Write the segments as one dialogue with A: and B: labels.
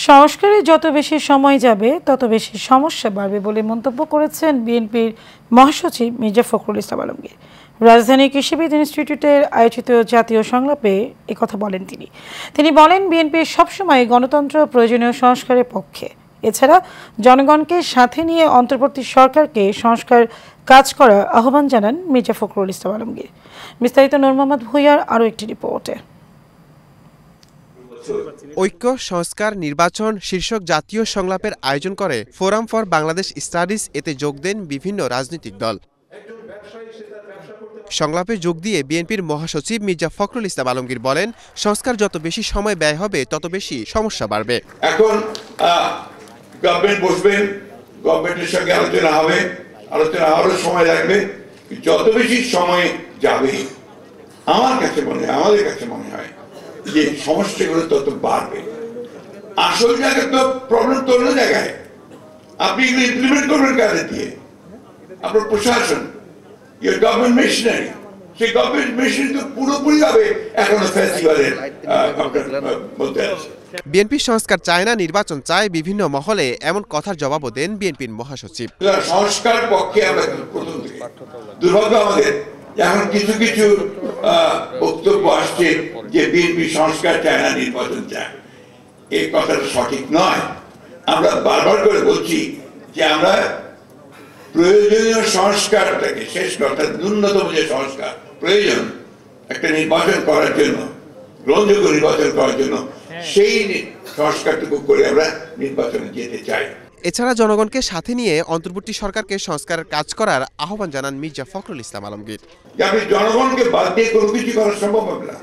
A: সংস্কারে যত বেশি সময় যাবে তত বেশি সমস্যা বাড়বে বলে মন্তব্য করেছেন বিএনপির মহাসচিব মির্জা ফখরুল ইসলাম আলমগীর। রাজধানী কৃষিবিদ ইনস্টিটিউটের আয়োজিত জাতীয় সংলাপে একথা বলেন তিনি বলেন, বিএনপি সবসময় গণতন্ত্র প্রয়োজনীয় সংস্কারের পক্ষে। এছাড়া জনগণকে সাথে নিয়ে অন্তর্বর্তী সরকারকে সংস্কার কাজ করার আহ্বান জানান মির্জা ফখরুল ইসলাম আলমগীর। বিস্তারিত নূর মোহাম্মদ ভূঁইয়ার আরও একটি রিপোর্টে।
B: ঐক্য, সংস্কার, নির্বাচন শীর্ষক জাতীয় সংলাপের আয়োজন করে ফোরাম ফর বাংলাদেশ স্টাডিজ। এতে যোগ দেন বিভিন্ন রাজনৈতিক দল। সংলাপে যোগ দিয়ে বিএনপির মহাসচিব মির্জা ফখরুল ইসলাম আলমগীর বলেন, সংস্কার যত বেশি সময় ব্যয় হবে তত বেশি সমস্যা বাড়বে।
C: এখন গভর্নমেন্ট বসবেন, গভর্নমেন্টের সঙ্গে আলোচনা হবে, আলোচনা আরো সময় লাগবে। যত বেশি সময় যাবে আমাদের কাছে মনে হয় যে সমস্যাগুলো তত বাড়বে। আসল জায়গায় তো প্রবলেম তো অন্য জায়গায়। আপনি এগুলো ইমপ্লিমেন্ট করবেন কাজে দিয়ে, আপনার প্রশাসন, গভর্নমেন্ট মেশিনারি, সেই গভর্নমেন্ট মেশিন তো পুরোপুরি ভাবে এখনো ফেস্টিভ্যালের মধ্যে আছে।
B: বিএনপি সংস্কার চায় না, নির্বাচন চায়, বিভিন্ন মহলে এমন কথার জবাবও দেন বিএনপির মহাসচিব।
C: সংস্কার পক্ষে আমরা প্রথম থেকে, দুর্ভাগ্য আমাদের এখন কিছু কিছু বক্তব্য আসছে যে বিএনপি সংস্কার চায় না, নির্বাচন চায়। এই কথাটা সঠিক নয়। আমরা বারবার করে বলছি যে আমরা প্রয়োজনীয় সংস্কারটাকে শেষ করতে, ন্যূনতম যে সংস্কার প্রয়োজন একটা নির্বাচন করার জন্য, গ্রহণযোগ্য নির্বাচন করার জন্য, সেই সংস্কারটুকু করে আমরা নির্বাচনে যেতে চাই।
B: এছাড়া জনগণকে সাথে নিয়ে অন্তর্বর্তী সরকারকে সংস্কারের কাজ করার আহ্বান জানান মির্জা ফখরুল ইসলাম আলমগীর।
C: আপনি জনগণকে বাদ দিয়ে কোনো কিছু করা সম্ভব হবে না।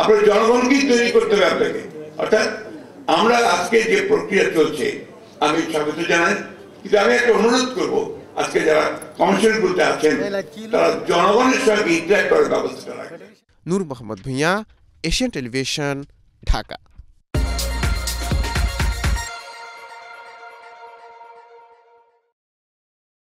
C: আপনার জনগণকেই তৈরি করতে হবে আপনাকে। অর্থাৎ আমরা আজকে যে প্রক্রিয়া চলছে আমি স্বাগত জানাই, কিন্তু আমি একটা অনুরোধ করব, আজকে যারা কমিশনগুলোতে আছেন তারা জনগণের সঙ্গে ইন্টারঅ্যাক্ট করার ব্যবস্থা রাখবেন।
B: নূর মোহাম্মদ ভূঁইয়া, এশিয়ান টেলিভিশন, ঢাকা।